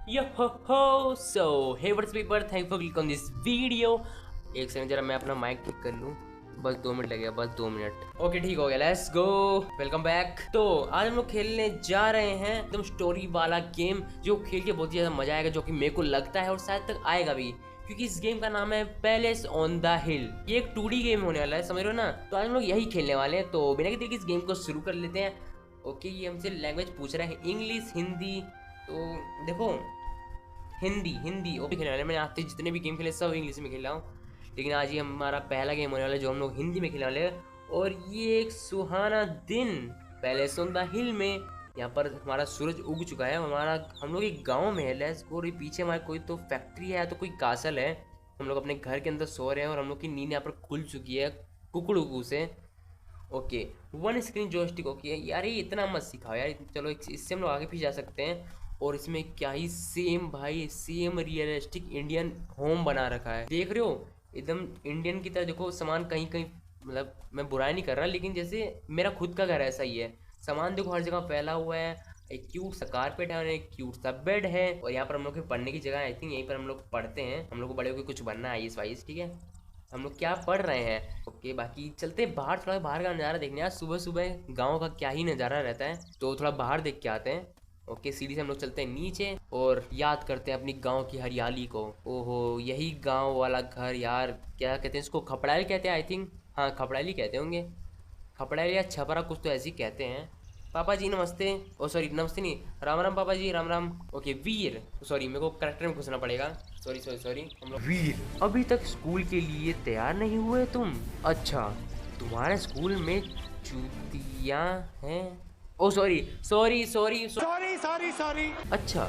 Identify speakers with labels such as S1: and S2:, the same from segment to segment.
S1: Yo ho ho! So, hey what's people? Thank for click on this video. एक second जरा मैं अपना mic ठीक कर लूँ। बस 2 मिनट लगेगा, बस 2 मिनट। ओके ठीक हो गया, लेट्स गो। Welcome back. तो आज हम लोग खेलने जा रहे हैं एकदम स्टोरी वाला गेम, जो खेल के बहुत ही ज्यादा मजा आएगा, जो कि मेरे को लगता है और शायद तक आएगा भी, क्योंकि इस गेम का नाम है पैलेस ऑन द हिल। ये एक 2D गेम होने वाला है, समझ रहे हो ना। तो आज हम लोग यही खेलने वाले हैं। तो बिना किसी इस गेम को शुरू कर लेते हैं। ओके, ये हमसे लैंग्वेज पूछ रहा है, इंग्लिश, हिंदी। तो देखो, हिंदी हिंदी ओके खेलने वाले। मैंने आज तक जितने भी गेम खेले सब इंग्लिश में खेला हूँ, लेकिन आज ये हमारा पहला गेम होने वाला है जो हम लोग हिंदी में खेलने वाले हैं। और ये एक सुहाना दिन पैलेस ऑन द हिल में, यहाँ पर हमारा सूरज उग चुका है। हम लोग एक गांव में है। Let's go. पीछे हमारे कोई तो फैक्ट्री है या तो कोई कासल है। हम लोग अपने घर के अंदर सो रहे हैं और हम लोग की नींद यहाँ पर खुल चुकी है कुकड़ू से। Okay, one screen joystick. Okay यार, ये इतना मत सिखाओ यार। चलो इससे हम लोग आगे भी जा सकते हैं। और इसमें क्या ही सेम भाई, सेम रियलिस्टिक इंडियन होम बना रखा है। देख रहे हो, एकदम इंडियन की तरह। देखो सामान कहीं कहीं, मतलब मैं बुराई नहीं कर रहा, लेकिन जैसे मेरा खुद का घर ऐसा ही है। सामान देखो हर जगह फैला हुआ है। एक क्यूट सा कारपेट है और एक क्यूट सा बेड है। और यहाँ पर हम लोग के पढ़ने की जगह, आई थिंक यहीं पर हम लोग पढ़ते हैं। हम लोग को बड़े होकर कुछ बनना है, IAS वाइस, ठीक है। हम लोग क्या पढ़ रहे हैं। ओके, बाकी चलते हैं बाहर, थोड़ा बाहर का नज़ारा देखने। यार सुबह सुबह गांव का क्या ही नज़ारा रहता है, तो थोड़ा बाहर देख के आते हैं। ओके, सीढ़ी से हम लोग चलते हैं नीचे और याद करते हैं अपनी गांव की हरियाली को। ओहो, यही गांव वाला घर यार। क्या कहते हैं इसको, खपड़ाइल कहते हैं आई थिंक। हाँ, खपड़ाइल ही कहते होंगे। खपड़ाइल या छपरा, कुछ तो ऐसे ही कहते हैं। पापा जी नमस्ते। ओ सॉरी, नमस्ते नहीं, राम राम पापा जी, राम राम। ओके वीर, सॉरी मेरे को करेक्टर में घुसना पड़ेगा। Sorry sorry sorry. हम लोग वीर, अभी तक स्कूल के लिए तैयार नहीं हुए तुम? अच्छा, तुम्हारे स्कूल में चूतियाँ हैं? Oh sorry sorry sorry sorry sorry sorry. अच्छा,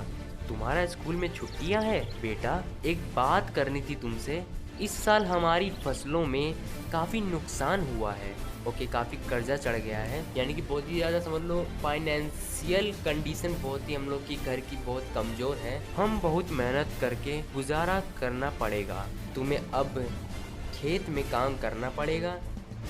S1: तुम्हारा स्कूल में छुट्टियां हैं बेटा। एक बात करनी थी तुमसे। इस साल हमारी फसलों में काफ़ी नुकसान हुआ है। ओके, काफ़ी कर्जा चढ़ गया है, यानी कि बहुत ही ज़्यादा समझ लो फाइनेंशियल कंडीशन बहुत ही हम लोग की घर की बहुत कमज़ोर है। हम बहुत मेहनत करके गुजारा करना पड़ेगा। तुम्हें अब खेत में काम करना पड़ेगा।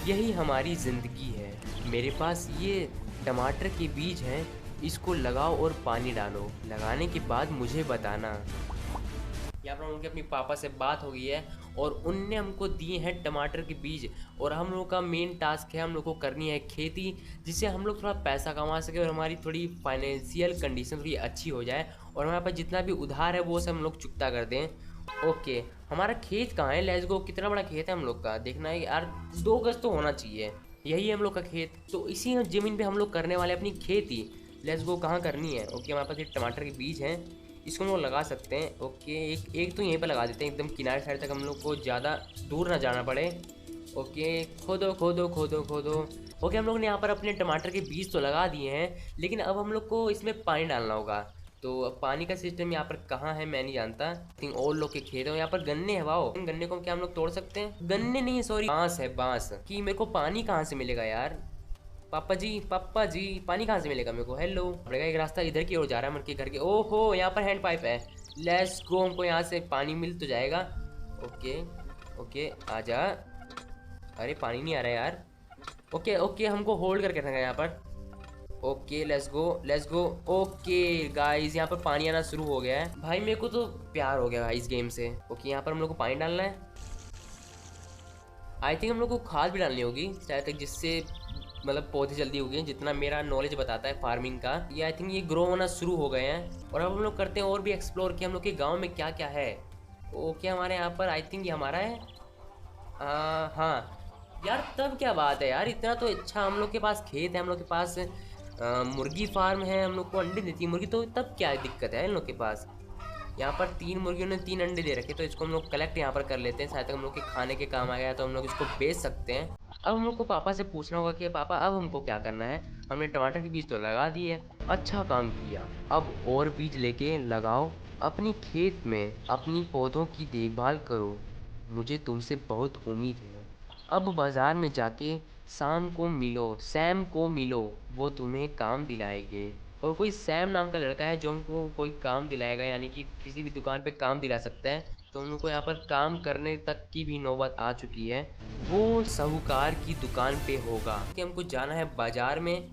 S1: यही हमारी ज़िंदगी है। मेरे पास ये टमाटर के बीज हैं, इसको लगाओ और पानी डालो। लगाने के बाद मुझे बताना। यहाँ पर हम लोग की अपनी पापा से बात हो गई है और उनने हमको दिए हैं टमाटर के बीज। और हम लोग का मेन टास्क है, हम लोग को करनी है खेती, जिससे हम लोग थोड़ा पैसा कमा सके और हमारी थोड़ी फाइनेंशियल कंडीशन थोड़ी अच्छी हो जाए। और हमारे पास जितना भी उधार है वो सब हम लोग चुकता कर दें। ओके, हमारा खेत कहाँ है? Let's go. कितना बड़ा खेत है हम लोग का, देखना है यार। 2 गज तो होना चाहिए। यही है हम लोग का खेत। तो इसी ज़मीन पे हम लोग करने वाले अपनी खेती। लेट्स गो, कहाँ करनी है? ओके, हमारे पास ये टमाटर के बीज हैं, इसको हम लोग लगा सकते हैं। ओके, एक तो यहीं पर लगा देते हैं, एकदम किनारे साइड तक, हम लोग को ज़्यादा दूर ना जाना पड़े। ओके, खोदो खोदो खोदो खोदो। ओके, हम लोग ने यहाँ पर अपने टमाटर के बीज तो लगा दिए हैं, लेकिन अब हम लोग को इसमें पानी डालना होगा। तो अब पानी का सिस्टम यहाँ पर कहाँ है मैं नहीं जानता। थिंक और लोग के खेत है। यहाँ पर गन्ने हैं, वाओ। इन गन्ने को क्या हम लोग तोड़ सकते हैं? गन्ने नहीं, सॉरी, बांस है, बांस। कि मेरे को पानी कहाँ से मिलेगा यार? पापा जी पानी कहाँ से मिलेगा मेरे को? हेलो, पड़ेगा एक रास्ता इधर की ओर जा रहा है मन के घर के। ओहो, यहाँ पर हैंड पाइप है। लेट्स गो, हमको यहाँ से पानी मिल तो जाएगा। ओके ओके, आजा। अरे पानी नहीं आ रहा है यार। ओके ओके, हमको होल्ड करके रखना है यहाँ पर। Okay, let's go let's go. Okay guys, यहाँ पर पानी आना शुरू हो गया है। भाई मेरे को तो प्यार हो गया भाई इस गेम से। ओके, यहाँ पर हम लोग को पानी डालना है। आई थिंक हम लोग को खाद भी डालनी होगी शायद तक, जिससे मतलब पौधे जल्दी उगे। जितना मेरा नॉलेज बताता है फार्मिंग का, ये आई थिंक ये ग्रो होना शुरू हो गए हैं। और अब हम लोग करते हैं और भी एक्सप्लोर कि हम लोग के गांव में क्या क्या है। ओके, हमारे यहाँ पर आई थिंक ये हमारा है। हाँ यार, तब क्या बात है यार, इतना तो अच्छा। हम लोग के पास खेत है, हम लोग के पास मुर्गी फार्म है, हम लोग को अंडे देती है मुर्गी। तो तब क्या दिक्कत है इन लोग के पास? यहाँ पर 3 मुर्गियों ने 3 अंडे दे रखे, तो इसको हम लोग कलेक्ट यहाँ पर कर लेते हैं। शायद तक हम लोग के खाने के काम आ गया तो हम लोग इसको बेच सकते हैं। अब हम लोग को पापा से पूछना होगा कि पापा अब हमको क्या करना है। हमने टमाटर के बीज तो लगा दिए, अच्छा काम किया। अब और बीज लेके लगाओ अपनी खेत में, अपनी पौधों की देखभाल करो। मुझे तुमसे बहुत उम्मीद है। अब बाजार में जाके शाम को मिलो, सैम को मिलो, वो तुम्हें काम दिलाएंगे। और कोई सैम नाम का लड़का है जो हमको कोई काम दिलाएगा, यानी कि किसी भी दुकान पे काम दिला सकता है। तो हम लोग को यहाँ पर काम करने तक की भी नौबत आ चुकी है। वो साहूकार की दुकान पे होगा कि हमको जाना है बाजार में।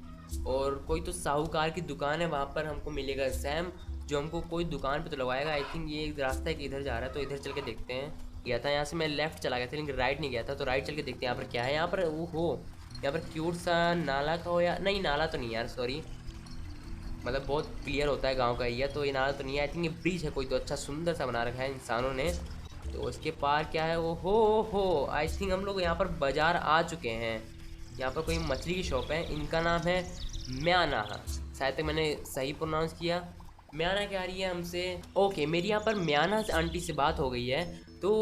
S1: और कोई तो साहूकार की दुकान है, वहाँ पर हमको मिलेगा सैम। जो हमको कोई दुकान पे तो लगवाएगा। आई थिंक ये एक रास्ता है कि इधर जा रहा है, तो इधर चल के देखते हैं। गया था यहाँ से, मैं लेफ्ट चला गया था लेकिन राइट नहीं गया था, तो राइट चल के देखते हैं यहाँ पर क्या है। यहाँ पर वो हो, यहाँ पर क्यूट सा नाला का हो या नहीं, नाला तो नहीं यार, सॉरी, मतलब बहुत क्लियर होता है गांव का एरिया, तो ये नाला तो नहीं है। आई थिंक ये ब्रिज है कोई, तो अच्छा सुंदर सा बना रखा है इंसानों ने। तो इसके पार क्या है वो हो, आई थिंक हम लोग यहाँ पर बाज़ार आ चुके हैं। यहाँ पर कोई मछली की शॉप है, इनका नाम है म्याना, शायद तक मैंने सही प्रोनाउंस किया। म्याना क्या रही है हमसे, ओके, मेरी यहाँ पर म्याना आंटी से बात हो गई है। तो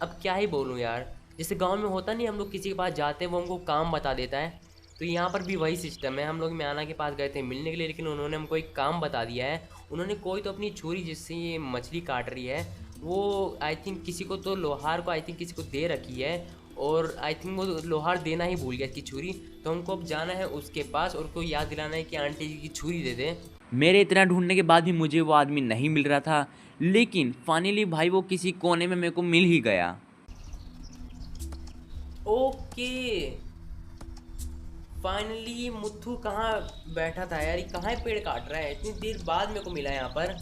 S1: अब क्या ही बोलूँ यार, जैसे गांव में होता नहीं, हम लोग किसी के पास जाते हैं वो हमको काम बता देता है, तो यहाँ पर भी वही सिस्टम है। हम लोग म्याना के पास गए थे मिलने के लिए, लेकिन उन्होंने हमको एक काम बता दिया है। उन्होंने कोई तो अपनी छुरी जिससे ये मछली काट रही है, वो आई थिंक किसी को तो लोहार को आई थिंक किसी को दे रखी है, और आई थिंक वो लोहार देना ही भूल गया इसकी छुरी। तो हमको अब जाना है उसके पास और उसको याद दिलाना है कि आंटी जी की छुरी दे दे।
S2: मेरे इतना ढूंढने के बाद भी मुझे वो आदमी नहीं मिल रहा था, लेकिन फाइनली भाई वो किसी कोने में मेरे को मिल ही गया।
S1: ओके, फाइनली मुथु कहाँ बैठा था यार, ये कहाँ पेड़ काट रहा है, इतनी देर बाद मेरे को मिला यहाँ पर।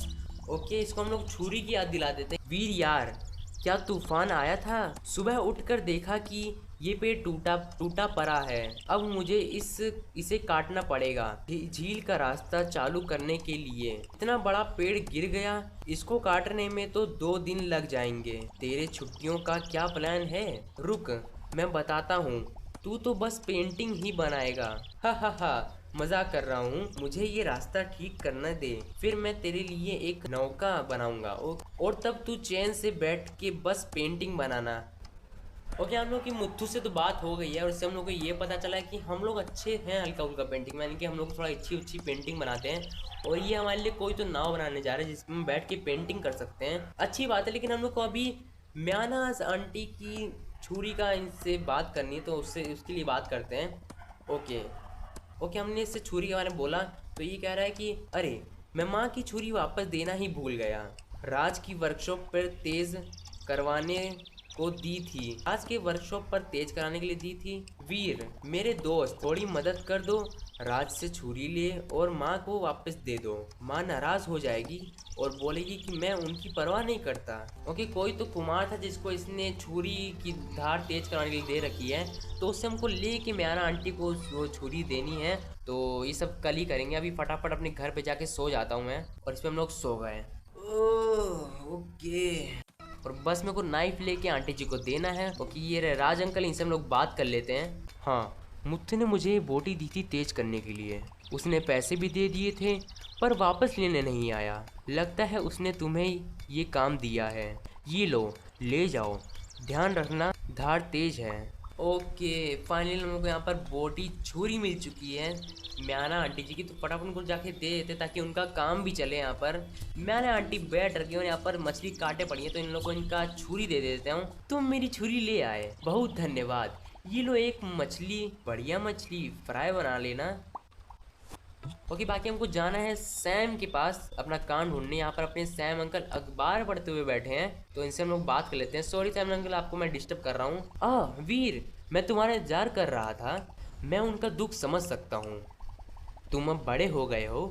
S1: ओके, इसको हम लोग छुरी की याद दिला देते हैं। वीर यार, क्या तूफान आया था? सुबह उठकर देखा कि ये पेड़ टूटा टूटा पड़ा है, अब मुझे इसे काटना पड़ेगा झील का रास्ता चालू करने के लिए। इतना बड़ा पेड़ गिर गया, इसको काटने में तो 2 दिन लग जाएंगे। तेरे छुट्टियों का क्या प्लान है? रुक, मैं बताता हूँ, तू तो बस पेंटिंग ही बनाएगा। हा हा हा, मजाक कर रहा हूँ, मुझे ये रास्ता ठीक करना दे, फिर मैं तेरे लिए एक नौका बनाऊंगा और तब तू चैन से बैठ के बस पेंटिंग बनाना। ओके, हम लोग की मुथु से तो बात हो गई है, और इससे हम लोग को ये पता चला है कि हम लोग अच्छे हैं हल्का फुल्का पेंटिंग में, यानी कि हम लोग थोड़ा अच्छी पेंटिंग बनाते हैं। और ये हमारे लिए कोई तो नाव बनाने जा रहे हैं जिसमें बैठ के पेंटिंग कर सकते हैं, अच्छी बात है। लेकिन हम लोग को अभी म्यानाज आंटी की छुरी का इनसे बात करनी है, तो उसके लिए बात करते हैं। ओके, हमने इससे छुरी के बारे में बोला, तो ये कह रहा है कि अरे, मैं माँ की छुरी वापस देना ही भूल गया, राज की वर्कशॉप पर तेज करवाने को दी थी, आज के वर्कशॉप पर तेज कराने के लिए दी थी। वीर मेरे दोस्त, थोड़ी मदद कर दो, राज से छुरी ले और माँ को वापस दे दो। माँ नाराज हो जाएगी और बोलेगी कि मैं उनकी परवाह नहीं करता। ओके, कोई तो कुमार था जिसको इसने छुरी की धार तेज कराने के लिए दे रखी है, तो उससे हमको ले के म्याना आंटी को वो छुरी देनी है। तो ये सब कल ही करेंगे, अभी फटाफट अपने घर पे जाके सो जाता हूँ मैं, और इस पर हम लोग सो गए। ओके, और बस मेरे को नाइफ लेके आंटी जी को देना है। ओके, ये रहे राज अंकल, इनसे हम लोग बात कर लेते हैं। हाँ, मुथु ने मुझे बोटी दी थी तेज करने के लिए, उसने पैसे भी दे दिए थे पर वापस लेने नहीं आया। लगता है उसने तुम्हें ये काम दिया है, ये लो, ले जाओ, ध्यान रखना धार तेज है। ओके, फाइनली हम लोग को यहाँ पर बोटी छुरी मिल चुकी है म्याना आंटी जी की, तो फटाफट उनको जाके दे देते ताकि उनका काम भी चले। यहाँ पर म्याना आंटी बैठ रखी है और यहाँ पर मछली काटे पड़ी है, तो इन लोगों को इनका छुरी दे देता हूँ। तुम मेरी छुरी ले आए, बहुत धन्यवाद, ये लो एक मछली, बढ़िया मछली फ्राई बना लेना। ओके, बाकी हमको जाना है सैम के पास अपना काम ढूंढने। यहाँ पर अपने सैम अंकल अखबार पढ़ते हुए बैठे हैं, तो इनसे हम लोग बात कर लेते हैं। सॉरी सैम अंकल, आपको मैं डिस्टर्ब कर रहा हूँ। वीर, मैं तुम्हारा इंतजार कर रहा था, मैं उनका दुख समझ सकता हूँ। तुम अब बड़े हो गए हो,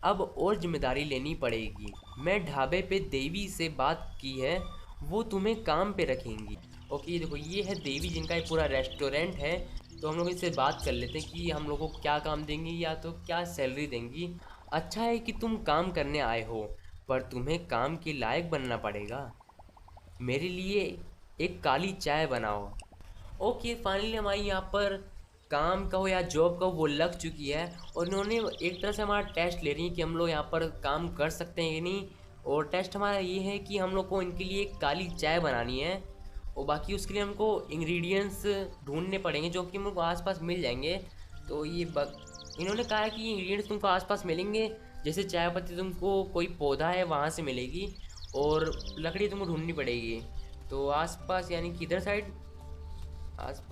S1: अब और जिम्मेदारी लेनी पड़ेगी। मैं ढाबे पे देवी से बात की है, वो तुम्हें काम पे रखेंगी। ओके, देखो ये है देवी जिनका एक पूरा रेस्टोरेंट है, तो हम लोग इनसे बात कर लेते हैं कि हम लोग को क्या काम देंगी या तो क्या सैलरी देंगी। अच्छा है कि तुम काम करने आए हो, पर तुम्हें काम के लायक बनना पड़ेगा। मेरे लिए एक काली चाय बनाओ। ओके, फाइनली हमारी यहाँ पर काम का हो या जॉब का हो वो लग चुकी है, और इन्होंने एक तरह से हमारा टेस्ट ले रही है कि हम लोग यहाँ पर काम कर सकते हैं कि नहीं। और टेस्ट हमारा ये है कि हम लोग को इनके लिए एक काली चाय बनानी है, और बाकी उसके लिए हमको इंग्रेडिएंट्स ढूंढने पड़ेंगे जो कि हमको आसपास मिल जाएंगे। तो ये इन्होंने कहा है कि इंग्रेडिएंट्स तुमको आसपास मिलेंगे, जैसे चाय पत्ती तुमको कोई पौधा है वहाँ से मिलेगी, और लकड़ी तुमको ढूंढनी पड़ेगी। तो आसपास यानी कि इधर साइड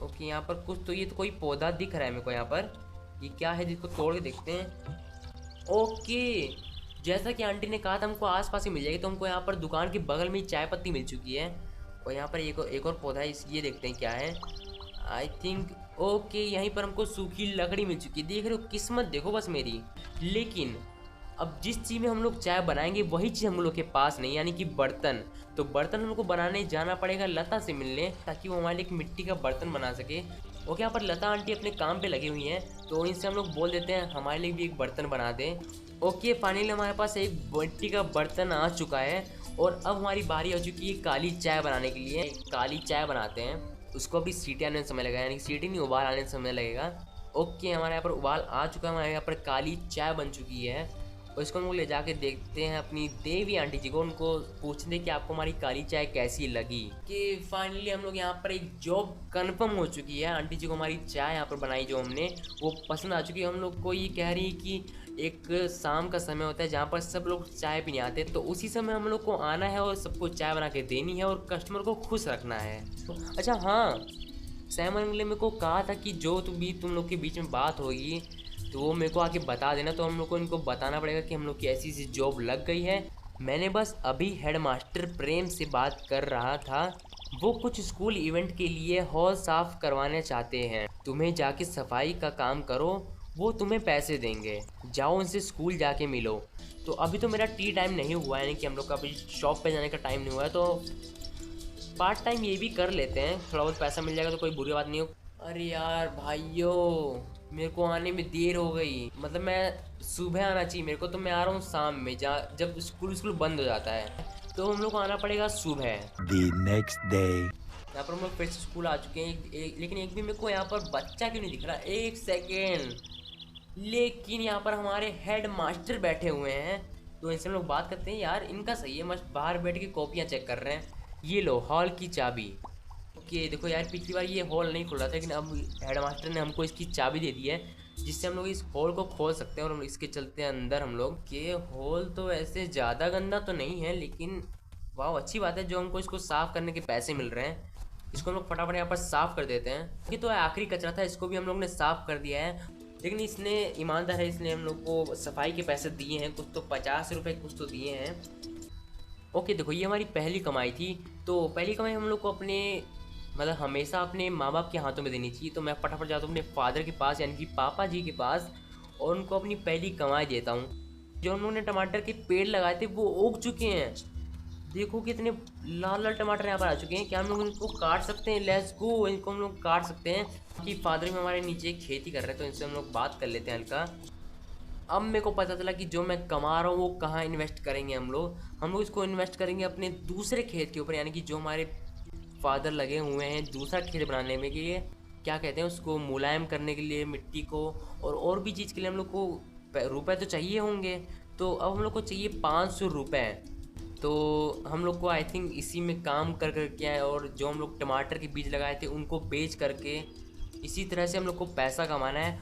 S1: ओके, यहाँ पर कुछ तो ये तो कोई पौधा दिख रहा है मेरे को यहाँ पर, ये क्या है जिसको तोड़ के देखते हैं। ओके, जैसा कि आंटी ने कहा था हमको आसपास ही मिल जाएगी, तो हमको यहाँ पर दुकान के बगल में ही चाय पत्ती मिल चुकी है, और यहाँ पर एक और पौधा है, ये देखते हैं क्या है। आई थिंक ओके, यहीं पर हमको सूखी लकड़ी मिल चुकी है। देख रहे हो, किस्मत देखो बस मेरी। लेकिन अब जिस चीज़ में हम लोग चाय बनाएंगे वही चीज़ हम लोग के पास नहीं, यानी कि बर्तन। तो बर्तन हमको बनाने जाना पड़ेगा लता से मिलने, ताकि वो हमारे लिए एक मिट्टी का बर्तन बना सके। ओके, यहाँ पर लता आंटी अपने काम पे लगी हुई हैं, तो इनसे हम लोग बोल देते हैं हमारे लिए भी एक बर्तन बना दें। ओके, फाइनली हमारे पास एक मिट्टी का बर्तन आ चुका है और अब हमारी बारी हो चुकी है काली चाय बनाने के लिए। काली चाय बनाते हैं, उसको अभी सीटी आने में समय लगेगा, यानी सीटी नहीं, उबाल आने में समय लगेगा। ओके, हमारे यहाँ पर उबाल आ चुका है, हमारे यहाँ पर काली चाय बन चुकी है और इसको हम लोग ले जाके देखते हैं अपनी देवी आंटी जी को, उनको पूछते हैं कि आपको हमारी काली चाय कैसी लगी। कि फाइनली हम लोग यहाँ पर एक जॉब कंफर्म हो चुकी है, आंटी जी को हमारी चाय यहाँ पर बनाई जो हमने वो पसंद आ चुकी है। हम लोग को ये कह रही है कि एक शाम का समय होता है जहाँ पर सब लोग चाय पीने आते हैं, तो उसी समय हम लोग को आना है और सबको चाय बना के देनी है और कस्टमर को खुश रखना है। अच्छा हाँ, सैम ने मेरे को कहा था कि जो तुम लोग के बीच में बात होगी तो वो मेरे को आके बता देना, तो हम लोग को इनको बताना पड़ेगा कि हम लोग की ऐसी ऐसी जॉब लग गई है। मैंने बस अभी हेड मास्टर प्रेम से बात कर रहा था, वो कुछ स्कूल इवेंट के लिए हॉल साफ करवाने चाहते हैं, तुम्हें जाके सफाई का काम करो, वो तुम्हें पैसे देंगे, जाओ उनसे स्कूल जाके मिलो। तो अभी तो मेरा टी टाइम नहीं हुआ है, यानी कि हम लोग का अभी शॉप पे जाने का टाइम नहीं हुआ है, तो पार्ट टाइम ये भी कर लेते हैं, थोड़ा बहुत पैसा मिल जाएगा तो कोई बुरी बात नहीं हो। अरे यार भाइयों, मेरे को आने में देर हो गई, मतलब मैं सुबह आना चाहिए मेरे को, तो मैं आ रहा हूँ शाम में, जब स्कूल बंद हो जाता है, तो हम लोग को आना पड़ेगा सुबह।
S3: The next day.
S1: यहाँ पर हम लोग फिर से स्कूल आ चुके हैं, लेकिन एक भी मेरे को यहाँ पर बच्चा क्यों नहीं दिख रहा, एक सेकेंड। लेकिन यहाँ पर हमारे हेड मास्टर बैठे हुए हैं, तो इनसे हम लोग बात करते हैं। यार इनका सही है, मस्त बाहर बैठ के कॉपियाँ चेक कर रहे हैं। ये लो हॉल की चाबी। ओके देखो यार, पिछली बार ये हॉल नहीं खुल रहा था, लेकिन अब हेड मास्टर ने हमको इसकी चाबी दे दी है, जिससे हम लोग इस हॉल को खोल सकते हैं और हम इसके चलते हैं अंदर। हम लोग के हॉल तो ऐसे ज़्यादा गंदा तो नहीं है, लेकिन वाह अच्छी बात है जो हमको इसको साफ़ करने के पैसे मिल रहे हैं। इसको हम लोग फटाफट यहाँ पर साफ़ कर देते हैं। ये तो आखिरी कचरा था, इसको भी हम लोग ने साफ़ कर दिया है, लेकिन इसने ईमानदार है, इसने हम लोग को सफाई के पैसे दिए हैं, कुछ तो 50 रुपये कुछ तो दिए हैं। ओके देखो, ये हमारी पहली कमाई थी, तो पहली कमाई हम लोग को अपने मतलब हमेशा अपने माँ बाप के हाथों में देनी चाहिए। तो मैं फटाफट जाता हूँ अपने फादर के पास, यानी कि पापा जी के पास, और उनको अपनी पहली कमाई देता हूँ। जो हम लोगों ने टमाटर के पेड़ लगाए थे वो उग चुके हैं, देखो कितने लाल लाल टमाटर यहाँ पर आ चुके हैं। क्या हम लोग इनको काट सकते हैं? लेट्स गो, इनको हम लोग काट सकते हैं। कि फादर में हमारे नीचे खेती कर रहे हैं, तो इनसे हम लोग बात कर लेते हैं हल्का। अब मेरे को पता चला कि जो मैं कमा रहा हूँ वो कहाँ इन्वेस्ट करेंगे हम लोग इसको इन्वेस्ट करेंगे अपने दूसरे खेत के ऊपर, यानी कि जो हमारे फादर लगे हुए हैं दूसरा खेत बनाने में के लिए, क्या कहते हैं उसको, मुलायम करने के लिए मिट्टी को, और भी चीज़ के लिए हम लोग को रुपए तो चाहिए होंगे। तो अब हम लोग को चाहिए 500 रुपये। तो हम लोग को आई थिंक इसी में काम कर करके आए, और जो हम लोग टमाटर के बीज लगाए थे उनको बेच करके इसी तरह से हम लोग को पैसा कमाना है।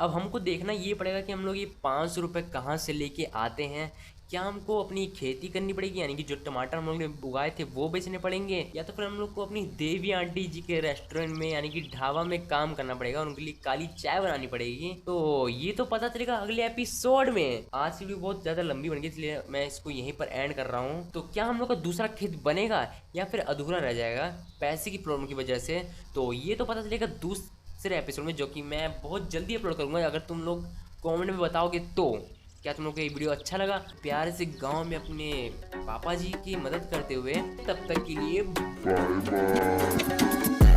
S1: अब हमको देखना ये पड़ेगा कि हम लोग ये 500 रुपये कहाँ से लेके आते हैं। क्या हमको अपनी खेती करनी पड़ेगी, यानी कि जो टमाटर हम लोग ने उगाए थे वो बेचने पड़ेंगे, या तो फिर हम लोग को अपनी देवी आंटी जी के रेस्टोरेंट में यानी कि ढाबा में काम करना पड़ेगा, उनके लिए काली चाय बनानी पड़ेगी। तो ये तो पता चलेगा अगले एपिसोड में। आज की वीडियो बहुत ज़्यादा लंबी बन गई, इसलिए मैं इसको यहीं पर एंड कर रहा हूँ। तो क्या हम लोग का दूसरा खेत बनेगा या फिर अधूरा रह जाएगा पैसे की प्रॉब्लम की वजह से, तो ये तो पता चलेगा दूसरे एपिसोड में, जो कि मैं बहुत जल्दी अपलोड करूँगा। अगर तुम लोग कमेंट में बताओगे तो क्या तुम लोग को ये वीडियो अच्छा लगा, प्यार से गांव में अपने पापा जी की मदद करते हुए। तब तक के लिए बाय बाय।